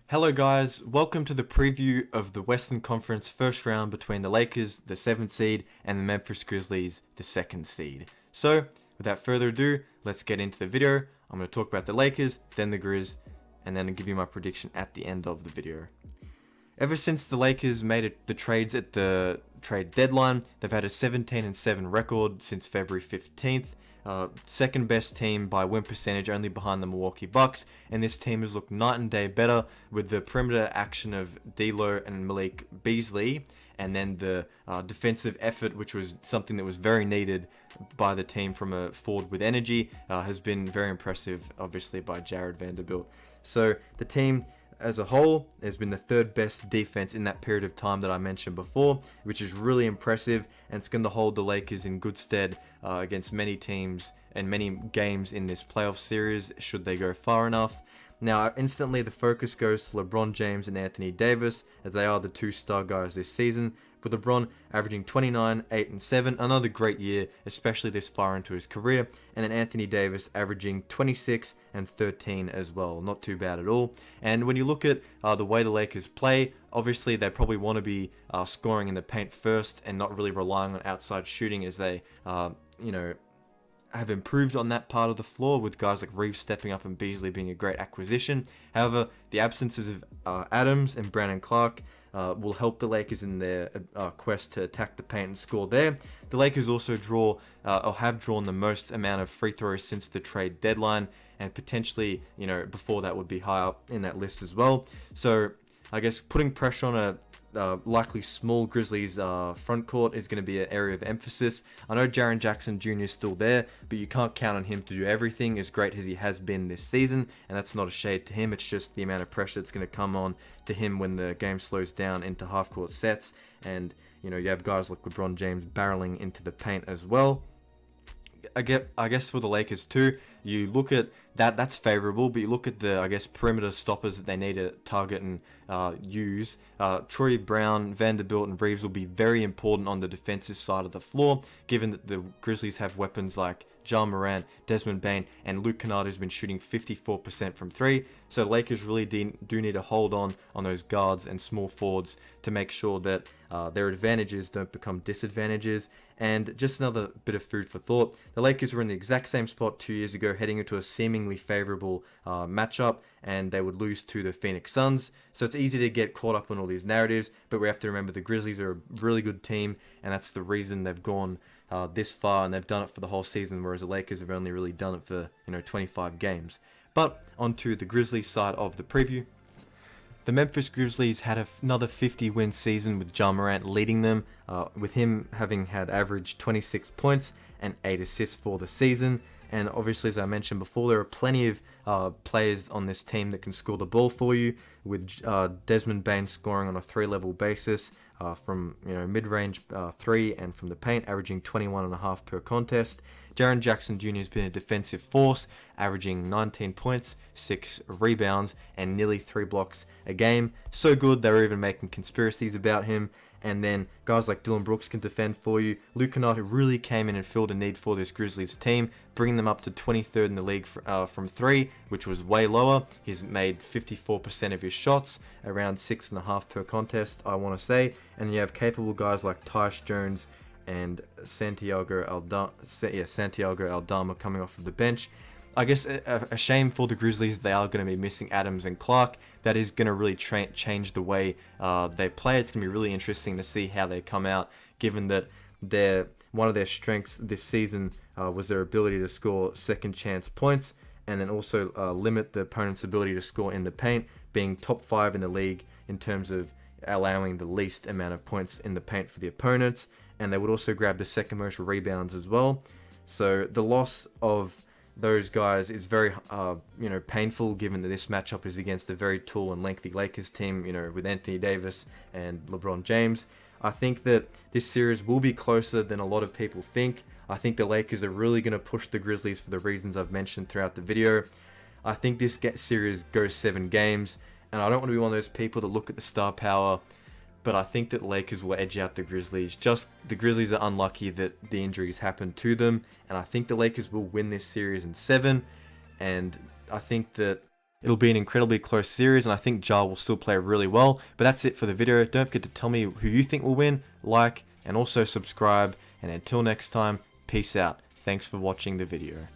Hello guys, welcome to the preview of the Western Conference first round between the Lakers, the 7th seed, and the Memphis Grizzlies, the 2nd seed. So, without further ado, let's get into the video. I'm going to talk about the Lakers, then the Grizz, and then give you my prediction at the end of the video. Ever since the Lakers made the trades at the trade deadline, they've had a 17-7 record since February 15th. Second best team by win percentage, only behind the Milwaukee Bucks, and this team has looked night and day better with the perimeter action of D'Lo and Malik Beasley, and then the defensive effort, which was something that was very needed by the team from a forward with energy, has been very impressive, obviously, by Jared Vanderbilt. So the team as a whole has been the third best defense in that period of time that I mentioned before, which is really impressive, and it's going to hold the Lakers in good stead against many teams and many games in this playoff series should they go far enough. Now, instantly the focus goes to LeBron James and Anthony Davis, as they are the two star guys this season, with LeBron averaging 29, 8, and 7, another great year, especially this far into his career, and then Anthony Davis averaging 26 and 13 as well, not too bad at all. And when you look at the way the Lakers play, obviously they probably want to be scoring in the paint first and not really relying on outside shooting, as they, have improved on that part of the floor, with guys like Reeves stepping up and Beasley being a great acquisition. However, the absences of Adams and Brandon Clark will help the Lakers in their quest to attack the paint and score there. The Lakers also have drawn the most amount of free throws since the trade deadline, and potentially, before that would be high up in that list as well. So I guess putting pressure on a likely small Grizzlies front court is going to be an area of emphasis. I know Jaren Jackson Jr. is still there, but you can't count on him to do everything as great as he has been this season, and that's not a shade to him. It's just the amount of pressure that's going to come on to him when the game slows down into half-court sets, and you have guys like LeBron James barreling into the paint as well. I guess for the Lakers too, you look at that's favorable, but you look at the perimeter stoppers that they need to target and use. Troy Brown, Vanderbilt, and Reeves will be very important on the defensive side of the floor, given that the Grizzlies have weapons like Morant, Desmond, Bane, and Luke Kennard, who's been shooting 54% from 3. So the Lakers really do need to hold on those guards and small forwards to make sure that their advantages don't become disadvantages. And just another bit of food for thought, the Lakers were in the exact same spot 2 years ago, heading into a seemingly favorable matchup, and they would lose to the Phoenix Suns. So it's easy to get caught up on all these narratives, but we have to remember the Grizzlies are a really good team, and that's the reason they've gone this far, and they've done it for the whole season, whereas the Lakers have only really done it for 25 games. But onto the Grizzlies side of the preview. The Memphis Grizzlies had another 50-win season with Morant leading them, with him having had average 26 points and 8 assists for the season. And obviously, as I mentioned before, there are plenty of players on this team that can score the ball for you, with Desmond, Bane scoring on a 3-level basis from mid-range 3 and from the paint, averaging 21.5 per contest. Jaren Jackson Jr. has been a defensive force, averaging 19 points, 6 rebounds, and nearly 3 blocks a game. So good, they were even making conspiracies about him. And then guys like Dylan Brooks can defend for you. Luke Kennard really came in and filled a need for this Grizzlies team, bringing them up to 23rd in the league from 3, which was way lower. He's made 54% of his shots, around 6.5 per contest, I want to say. And you have capable guys like Tyus Jones and Santiago Aldama coming off of the bench. I guess a shame for the Grizzlies, they are going to be missing Adams and Clark. That is going to really change the way they play. It's going to be really interesting to see how they come out, given that one of their strengths this season was their ability to score second chance points, and then also limit the opponent's ability to score in the paint, being top 5 in the league in terms of allowing the least amount of points in the paint for the opponents. And they would also grab the second most rebounds as well. So the loss of those guys is very painful, given that this matchup is against a very tall and lengthy Lakers team, with Anthony Davis and LeBron James. I think that this series will be closer than a lot of people think. I think the Lakers are really going to push the Grizzlies for the reasons I've mentioned throughout the video. I think this series goes 7 games, and I don't want to be one of those people that look at the star power, but I think that Lakers will edge out the Grizzlies. Just the Grizzlies are unlucky that the injuries happened to them, and I think the Lakers will win this series in 7. And I think that It'll be an incredibly close series, and I think Ja will still play really well. But that's it for the video. Don't forget to tell me who you think will win, like, and also subscribe. And until next time, peace out. Thanks for watching the video.